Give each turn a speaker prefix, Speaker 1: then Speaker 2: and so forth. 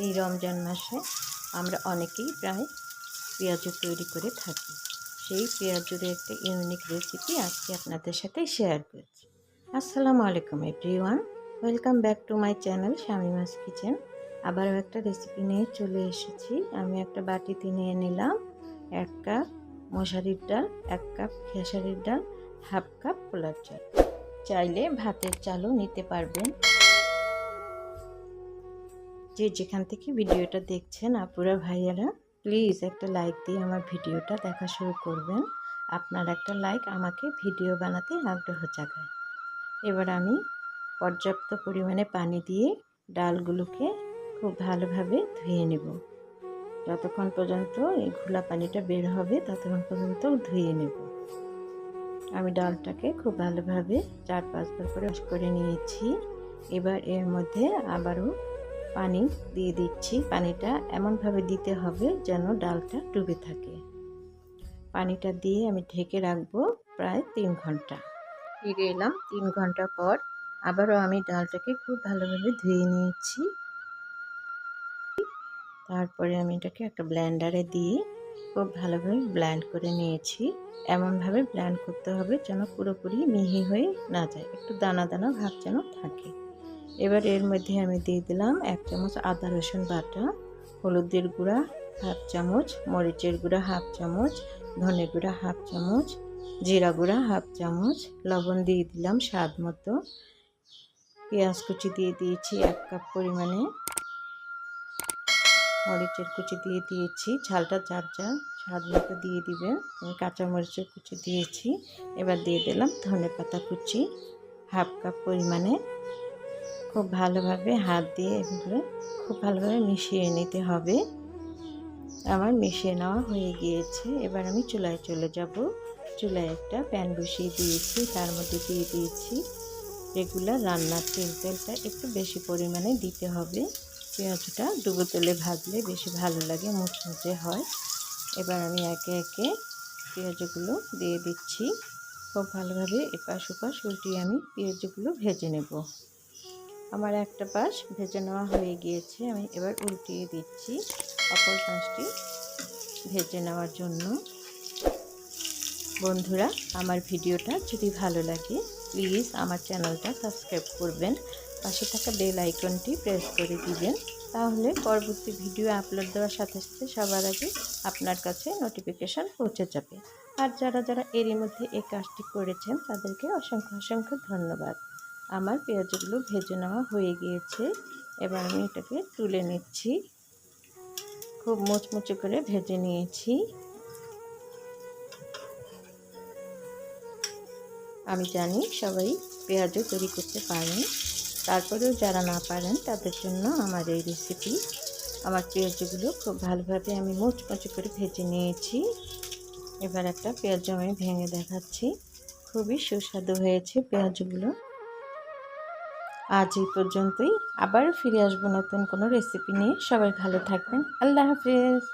Speaker 1: এই রমজান মাসে আমরা অনেকেই প্রায় পেঁয়াজু তৈরি করে থাকি। সেই পেঁয়াজুর একটা ইউনিক রেসিপি আজকে আপনাদের সাথে শেয়ার করছি। আসসালামু আলাইকুম everyone, welcome back to my channel Shamima's kitchen. আবারও একটা রেসিপি নিয়ে চলে এসেছি। আমি একটা বাটিতে নিয়ে নিলাম 1 কাপ মশারির ডাল, 1 কাপ খেসারির ডাল, হাফ কাপ পোলার চাল। চাইলে ভাতের চালও নিতে পারবেন। যে যেখান থেকে ভিডিওটা দেখছেন আপুরা ভাইয়ারা, প্লিজ একটা লাইক দিয়ে আমার ভিডিওটা দেখা শুরু করবেন। আপনার একটা লাইক আমাকে ভিডিও বানাতে আগ্রহ জাগায়। এবার আমি পর্যাপ্ত পরিমাণে পানি দিয়ে ডালগুলোকে খুব ভালোভাবে ধুয়ে নেব। যতক্ষণ পর্যন্ত এই ঘোলা পানিটা বের হবে ততক্ষণ পর্যন্ত ধুয়ে নেব। আমি ডালটাকে খুব ভালোভাবে 4-5 বার করে ওয়াশ করে নিয়েছি। এবার এর মধ্যে আবারও পানি দিয়ে দিচ্ছি। পানিটা এমনভাবে দিতে হবে যেন ডালটা ডুবে থাকে। পানিটা দিয়ে আমি ঢেকে রাখবো প্রায় 3 ঘন্টা। ফিরে এলাম 3 ঘন্টা পর। আবারও আমি ডালটাকে খুব ভালোভাবে ধুয়ে নিয়েছি। তারপরে আমি এটাকে একটা ব্লেন্ডারে দিয়ে খুব ভালোভাবে ব্লেন্ড করে নিয়েছি। এমনভাবে ব্লেন্ড করতে হবে যেন পুরোপুরি মিহি হয়ে না যায়, একটু দানা দানা ভাব যেন থাকে। এবার এর মধ্যে আমি দিয়ে দিলাম 1 চামচ আদা রসুন বাটা, হলুদের গুঁড়া হাফ চামচ, মরিচের গুঁড়া হাফ চামচ, ধনে গুঁড়া হাফ চামচ, জিরা গুঁড়া হাফ চামচ, লবণ দিয়ে দিলাম স্বাদ মতো। পেঁয়াজ কুচি দিয়ে দিয়েছি 1 কাপ পরিমাণে, মরিচের কুচি দিয়ে দিয়েছি, ঝালটা যার যার স্বাদ মতো দিয়ে দিবেন। আমি কাঁচা মরিচের কুচি দিয়েছি। এবার দিয়ে দিলাম ধনে পাতা কুচি হাফ কাপ পরিমাণে। খুব ভালোভাবে হাত দিয়ে এগুলো খুব ভালোভাবে মিশিয়ে নিতে হবে। আমার মিশিয়ে নেওয়া হয়ে গিয়েছে। এবার আমি চুলায় চলে যাব। চুলায় একটা প্যান বসিয়ে দিয়েছি, তার মধ্যে দিয়ে দিয়েছি রেগুলার রান্নার তেল। তেলটা একটু বেশি পরিমাণে দিতে হবে। পেঁয়াজটা ডুবো তেলে ভাজলে বেশি ভালো লাগে, মুচমুচে হয়। এবার আমি একে একে পেঁয়াজগুলো দিয়ে দিচ্ছি। খুব ভালোভাবে এপাশ ওপাশ উল্টিয়ে আমি পেঁয়াজগুলো ভেজে নেব। আমার একটা পাশ ভেজে নেওয়া হয়ে গিয়েছে। আমি এবার উল্টিয়ে দিচ্ছি অপর পাশটি ভেজে নেওয়ার জন্য। বন্ধুরা, আমার ভিডিওটা যদি ভালো লাগে প্লিজ আমার চ্যানেলটা সাবস্ক্রাইব করবেন, পাশে থাকা বেল আইকনটি প্রেস করে দিবেন। তাহলে পরবর্তী ভিডিও আপলোড দেওয়ার সাথে সাথে সবার আগে আপনার কাছে নোটিফিকেশান পৌঁছে যাবে। আর যারা যারা এরই মধ্যে এই কাজটি করেছেন তাদেরকে অসংখ্য অসংখ্য ধন্যবাদ। আমার পেঁয়াজগুলো ভেজে নেওয়া হয়ে গিয়েছে। এবার আমি এটাকে তুলে নিচ্ছি। খুব মুচমুচে করে ভেজে নিয়েছি। আমি জানি সবাই পেঁয়াজও তৈরি করতে পারেন, তারপরেও যারা না পারেন তাদের জন্য আমার এই রেসিপি। আমার পেঁয়াজগুলো খুব ভালোভাবে আমি মুচমুচে করে ভেজে নিয়েছি। এবার একটা পেঁয়াজ আমি ভেঙে দেখাচ্ছি। খুবই সুস্বাদু হয়েছে পেঁয়াজগুলো। আজ এই পর্যন্তই। আবারও ফিরে আসবো নতুন কোনো রেসিপি নিয়ে। সবাই ভালো থাকবেন। আল্লাহ হাফেজ।